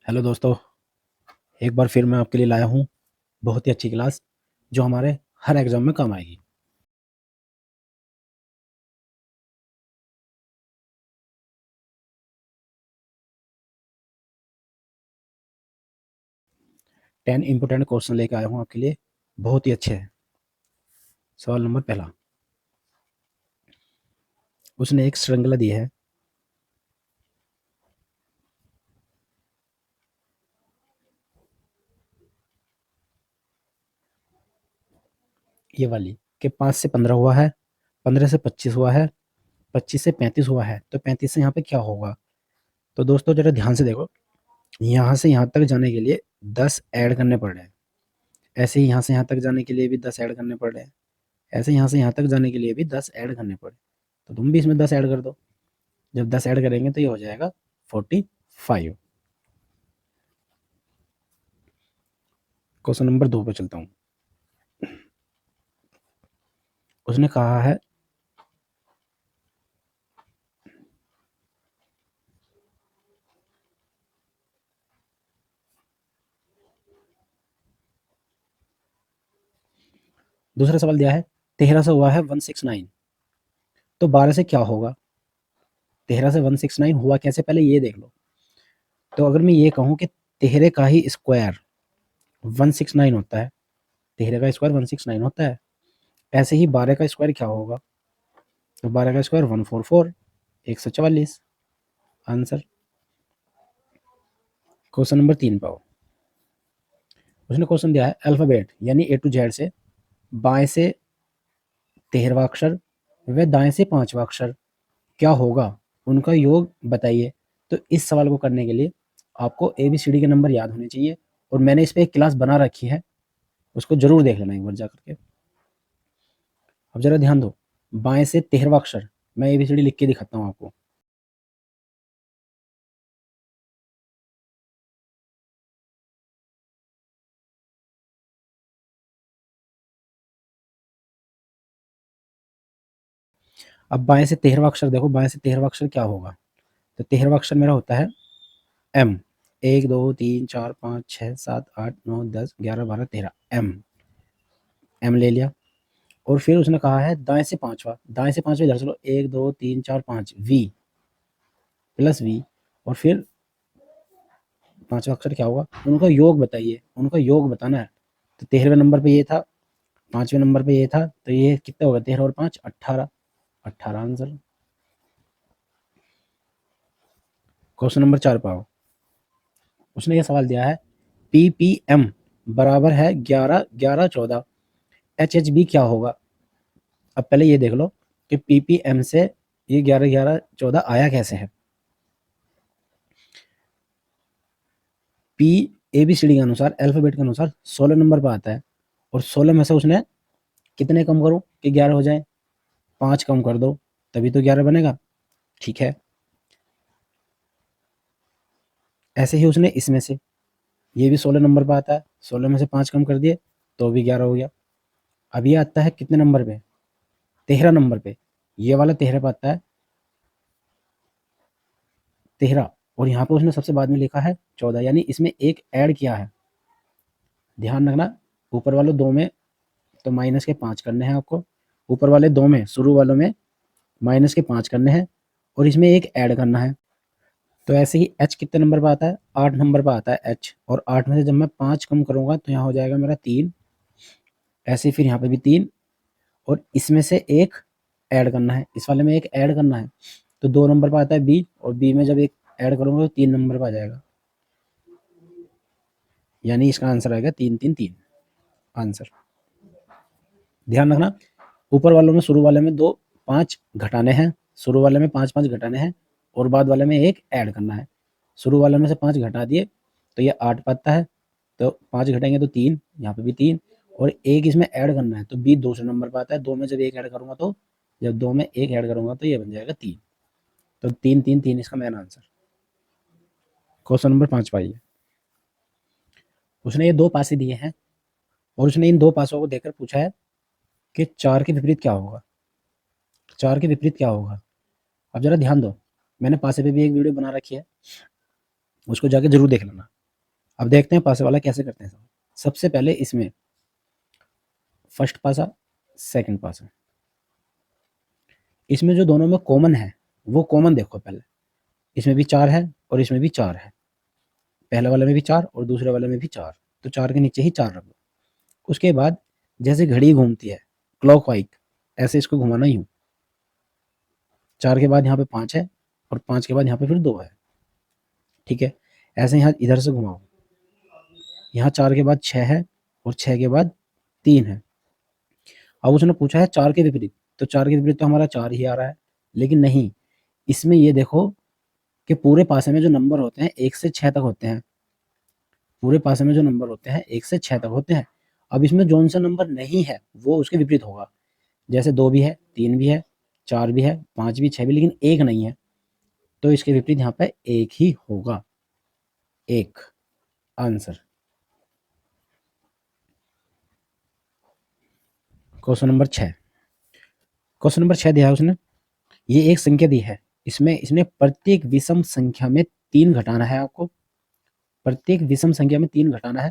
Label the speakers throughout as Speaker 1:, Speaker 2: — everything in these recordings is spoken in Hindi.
Speaker 1: हेलो दोस्तों, एक बार फिर मैं आपके लिए लाया हूँ बहुत ही अच्छी क्लास जो हमारे हर एग्ज़ाम में काम आएगी। टेन इम्पोर्टेंट क्वेश्चन लेके आया हूँ आपके लिए, बहुत ही अच्छे हैं। सवाल नंबर पहला, उसने एक श्रृंखला दी है। ये वाली कि 5 से 15 हुआ है, 15 से 25 हुआ है, 25 से 35 हुआ है, तो 35 से यहाँ पे क्या होगा? तो दोस्तों ज़रा ध्यान से देखो, यहाँ से यहाँ तक जाने के लिए 10 ऐड करने पड़ रहे हैं। ऐसे ही यहाँ से यहाँ तक जाने के लिए भी 10 ऐड करने पड़ रहे हैं। ऐसे यहाँ से यहाँ तक जाने के लिए भी 10 ऐड करने पड़े। तो तुम भी इसमें 10 ऐड कर दो। जब 10 ऐड करेंगे तो ये हो जाएगा 45। क्वेश्चन नंबर 2 पे चलता हूँ। उसने कहा है दूसरा सवाल दिया है 13 से हुआ है 169, तो 12 से क्या होगा? 13 से 169 हुआ कैसे, पहले ये देख लो। तो अगर मैं ये कहूँ कि 13 का ही स्क्वायर 169 होता है, 13 का स्क्वायर 169 होता है, ऐसे ही 12 का स्क्वायर क्या होगा? तो 12 का स्क्वायर 144, 144 आंसर। क्वेश्चन नंबर 3 पाओ। उसने क्वेश्चन दिया है अल्फाबेट यानी ए टू जेड से बाएं से 13वां अक्षर व दाएं से 5वां अक्षर क्या होगा, उनका योग बताइए। तो इस सवाल को करने के लिए आपको ABCD के नंबर याद होने चाहिए, और मैंने इस पे एक क्लास बना रखी है, उसको जरूर देख लेना एक बार जा करके। अब जरा ध्यान दो, बाएं से 13वां अक्षर, मैं ABCD लिख के दिखाता हूँ आपको। अब बाएं से 13वां अक्षर देखो, बाएं से 13वां अक्षर क्या होगा? तो 13वां अक्षर मेरा होता है एम। 1 2 3 4 5 6 7 8 9 10 11 12 13 एम। एम ले लिया। और फिर उसने कहा है दाएं से पांचवा, दाएं से पांचवा इधर चलो, 1 2 3 4 5 वी प्लस वी। और फिर पांचवा अक्षर क्या होगा, उनका योग बताइए, उनका योग बताना है। तो 13वें नंबर पे ये था, 5वें नंबर पे ये था, तो ये कितना होगा? 13 और 5 18, 18 आंसर। क्वेश्चन नंबर 4 पाओ। उसने ये सवाल दिया है PPM बराबर है 11 11 14, HHB क्या होगा? अब पहले ये देख लो कि PPM से ये 11 11 14 आया कैसे है। पी ABCD के अनुसार, अल्फाबेट के अनुसार 16 नंबर पर आता है, और 16 में से उसने कितने कम करूं कि 11 हो जाए? 5 कम कर दो, तभी तो 11 बनेगा। ठीक है, ऐसे ही उसने इसमें से, ये भी 16 नंबर पर आता है, 16 में से 5 कम कर दिए तो भी 11 हो गया। अब ये आता है कितने नंबर पे? 13 नंबर पे। ये वाला 13 पे आता है, 13। और यहाँ पे उसने सबसे बाद में लिखा है 14, यानी इसमें एक ऐड किया है। ध्यान रखना, ऊपर वाले दो में तो माइनस के 5 करने हैं आपको, ऊपर वाले दो में, शुरू वालों में माइनस के 5 करने हैं, और इसमें एक ऐड करना है। तो ऐसे ही एच कितने नंबर पर आता है? 8 नंबर पर आता है एच, और 8 में से जब मैं 5 कम करूंगा तो यहाँ हो जाएगा मेरा 3। ऐसे ही फिर यहाँ पे भी 3, और इसमें से एक ऐड करना है, इस वाले में एक ऐड करना है। तो 2 नंबर पर आता है बी, और बी में जब एक ऐड करूंगा तो 3 नंबर पर आ जाएगा, यानी इसका आंसर आएगा 3 3 3 आंसर। ध्यान रखना, ऊपर वालों में, शुरू वाले में दो 5 घटाने हैं, शुरू वाले में 5 5 घटाने हैं, और बाद वाले में एक ऐड करना है। शुरू वाले में से 5 घटा दिए तो ये 8 पाता है, तो 5 घटाएंगे तो 3, यहाँ पे भी 3, और एक इसमें ऐड करना है, तो बी दूसरे नंबर पर आता है। 2 में जब एक ऐड करूंगा तो, जब 2 में एक ऐड करूंगा तो ये बन जाएगा 3। तो 3 3 3 इसका मेन आंसर। क्वेश्चन नंबर 5 पाइए। उसने ये दो पासे दिए हैं, और उसने इन दो पासों को देखकर पूछा है कि 4 के विपरीत क्या होगा? 4 के विपरीत क्या होगा? अब जरा ध्यान दो, मैंने पासे पे भी एक वीडियो बना रखी है, उसको जाके जरूर देख लेना। अब देखते हैं पासे वाला कैसे करते हैं। सबसे पहले इसमें फर्स्ट पासा, सेकंड पासा, इसमें जो दोनों में कॉमन है वो कॉमन देखो पहले। इसमें भी 4 है और इसमें भी 4 है। पहले वाले में भी 4 और दूसरे वाले में भी 4, तो 4 के नीचे ही 4 रख दो। उसके बाद जैसे घड़ी घूमती है क्लॉकवाइज, ऐसे इसको घुमाना यूं। 4 के बाद यहाँ पे 5 है और 5 के बाद यहाँ पे फिर 2 है। ठीक है, ऐसे यहाँ इधर से घुमाओ। यहाँ 4 के बाद 6 है और 6 के बाद 3 है। अब उसने पूछा है 4 के विपरीत, तो 4 के विपरीत तो हमारा 4 ही आ रहा है। लेकिन नहीं, इसमें ये देखो कि पूरे पासे में जो नंबर होते हैं 1 से 6 तक होते हैं। पूरे पासे में जो नंबर होते हैं 1 से 6 तक होते हैं। अब इसमें जौन सा नंबर नहीं है वो उसके विपरीत होगा। जैसे 2 भी है, 3 भी है, 4 भी है, 5 भी, 6 भी, लेकिन 1 नहीं है, तो इसके विपरीत यहाँ पे 1 ही होगा। 1 answer. Question number 6। Question number 6 दिया है उसने। ये एक संख्या दी है, इसमें इसने प्रत्येक विषम संख्या में 3 घटाना है आपको। प्रत्येक विषम संख्या में 3 घटाना है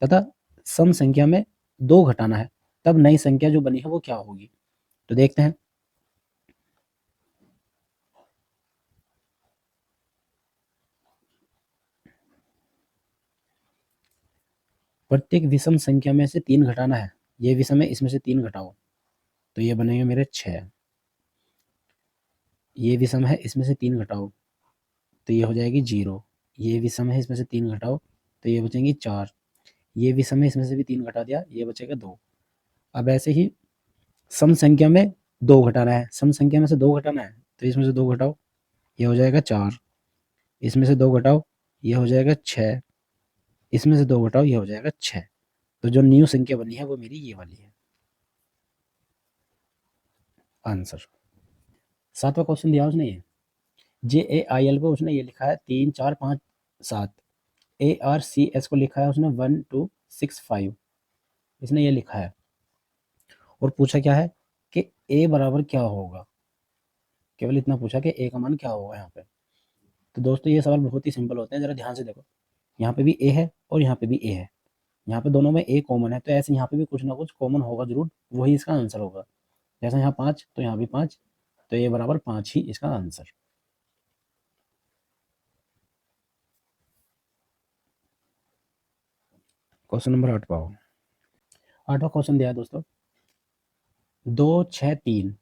Speaker 1: तथा सम संख्या में 2 घटाना है, तब नई संख्या जो बनी है वो क्या होगी। तो देखते हैं। प्रत्येक विषम संख्या में से 3 घटाना है। ये विषम है, इसमें से 3 घटाओ तो ये बनेंगे मेरे 6। ये विषम है, इसमें से 3 घटाओ तो ये हो जाएगी 0। ये विषम है, इसमें से 3 घटाओ तो ये बचेंगी 4। ये विषम है, इसमें से भी 3 घटा दिया, ये बचेगा 2। अब ऐसे ही सम संख्या में 2 घटाना है। सम संख्या में से 2 घटाना है तो इसमें से 2 घटाओ, ये हो जाएगा 4। इसमें से 2 घटाओ, ये हो जाएगा 6। इसमें से 2 घटाओ, ये हो जाएगा 6। तो जो न्यू संख्या बनी है वो मेरी ये वाली है। आंसर। 7वां क्वेश्चन दिया उसने ये JAIL को उसने ये लिखा है 3 4 5 7। ARCS को लिखा है उसने 1 2 6 5। इसने ये लिखा है और पूछा क्या है कि A बराबर क्या होगा। केवल इतना पूछा कि A का मान क्या होगा यहाँ पे। तो दोस्तों ये सवाल बहुत ही सिंपल होते हैं, जरा ध्यान से देखो। यहाँ पे भी A है और यहाँ पे भी A है। यहाँ पे दोनों में A कॉमन है, तो ऐसे यहाँ पे भी कुछ ना कुछ कॉमन होगा जरूर, वही इसका आंसर होगा। जैसा यहाँ 5 तो यहाँ भी 5, तो ये बराबर 5 ही इसका आंसर। क्वेश्चन नंबर 8 पाओ। 8वां क्वेश्चन दिया है दोस्तों 2 6 3,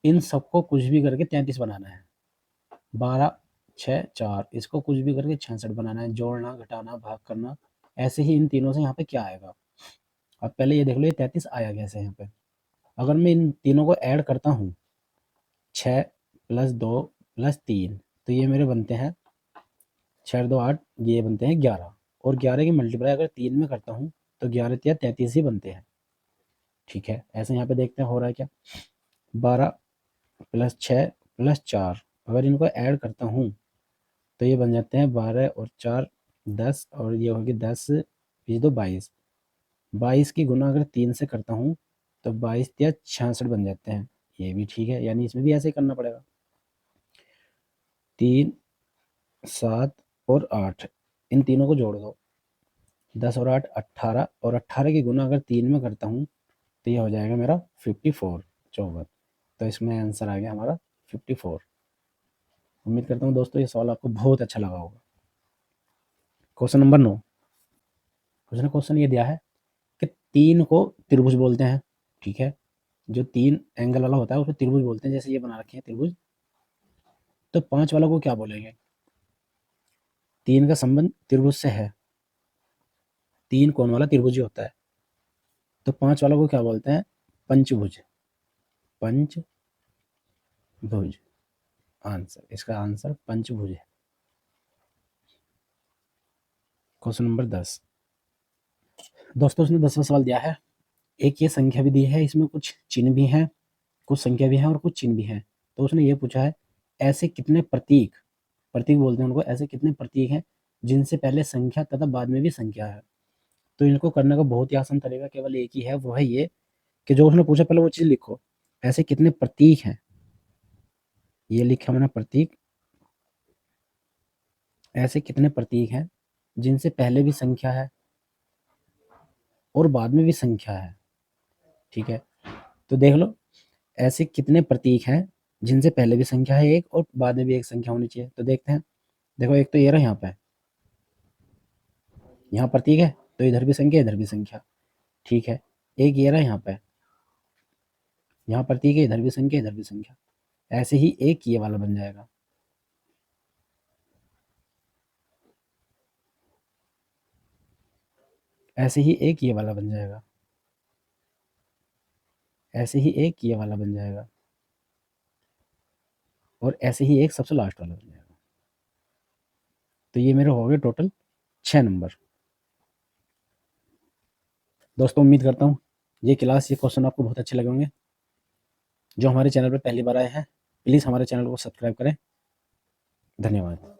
Speaker 1: इन सबको कुछ भी करके 33 बनाना है। 12 6 4, इसको कुछ भी करके 66 बनाना है। जोड़ना, घटाना, भाग करना, ऐसे ही इन तीनों से यहाँ पे क्या आएगा। अब पहले ये देख लो ये 33 आया कैसे यहाँ पे। अगर मैं इन तीनों को ऐड करता हूँ 6 + 2 + 3, तो ये मेरे बनते हैं 6 2 8, ये बनते हैं 11। और 11 की मल्टीप्लाई अगर 3 में करता हूँ तो 11 या 33 ही बनते हैं। ठीक है, ऐसे यहाँ पे देखते हैं हो रहा है क्या। 12 + 6 + 4, अगर इनको ऐड करता हूँ तो ये बन जाते हैं 12 और 4 10, और ये होगी 10 बीस 2 22। 22 की गुना अगर 3 से करता हूँ तो 22 या 66 बन जाते हैं। ये भी ठीक है, यानी इसमें भी ऐसे ही करना पड़ेगा। 3 7 और 8, इन तीनों को जोड़ दो। 10 और 8 18, और 18 की गुना अगर 3 में करता हूँ तो ये हो जाएगा मेरा 54 54। तो इसमें आंसर आ गया हमारा 54। उम्मीद करता हूँ दोस्तों ये सवाल आपको बहुत अच्छा लगा होगा। Question number 9। क्वेश्चन ये दिया है कि 3 को त्रिभुज बोलते हैं। ठीक है, जो 3 एंगल वाला होता है उसको त्रिभुज बोलते हैं, जैसे ये बना रखे हैं त्रिभुज। तो 5 वाला को क्या बोलेंगे। 3 का संबंध त्रिभुज से है, 3 कोण वाला त्रिभुज ही होता है। तो 5 वाला को क्या बोलते हैं, पंचभुज। पंचभुज आंसर, इसका आंसर पंचभुज है। Question number 10। दोस्तों उसने 10वां सवाल दिया है। एक ये संख्या भी दी है, इसमें कुछ चिन्ह भी हैं, कुछ संख्या भी है और कुछ चिन्ह भी हैं। तो उसने ये पूछा है ऐसे कितने प्रतीक, प्रतीक बोलते हैं उनको, ऐसे कितने प्रतीक हैं जिनसे पहले संख्या तथा बाद में भी संख्या है। तो इनको करने का बहुत ही आसान तरीका केवल एक ही है, वो है ये कि जो उसने पूछा पहले वो चीज लिखो। ऐसे कितने प्रतीक हैं, ये लिखा मैंने प्रतीक। ऐसे कितने प्रतीक हैं जिनसे पहले भी संख्या है और बाद में भी संख्या है। ठीक है, तो देख लो ऐसे कितने प्रतीक हैं जिनसे पहले भी संख्या है एक और बाद में भी एक संख्या होनी चाहिए। तो देखते हैं, देखो एक तो ये रहा, यहाँ पे यहाँ प्रतीक है तो इधर भी संख्या इधर भी संख्या। ठीक है, एक ये रहा, यहाँ पे यहाँ प्रतीक है, इधर भी संख्या इधर भी संख्या। ऐसे ही एक ये वाला बन जाएगा। ऐसे ही एक ये वाला बन जाएगा। ऐसे ही एक ये वाला बन जाएगा और ऐसे ही एक सबसे लास्ट वाला बन जाएगा। तो ये मेरे हो गए टोटल 6 नंबर। दोस्तों उम्मीद करता हूँ ये क्लास, ये क्वेश्चन आपको बहुत अच्छे लगे होंगे। जो हमारे चैनल पर पहली बार आए हैं प्लीज़ हमारे चैनल को सब्सक्राइब करें। धन्यवाद।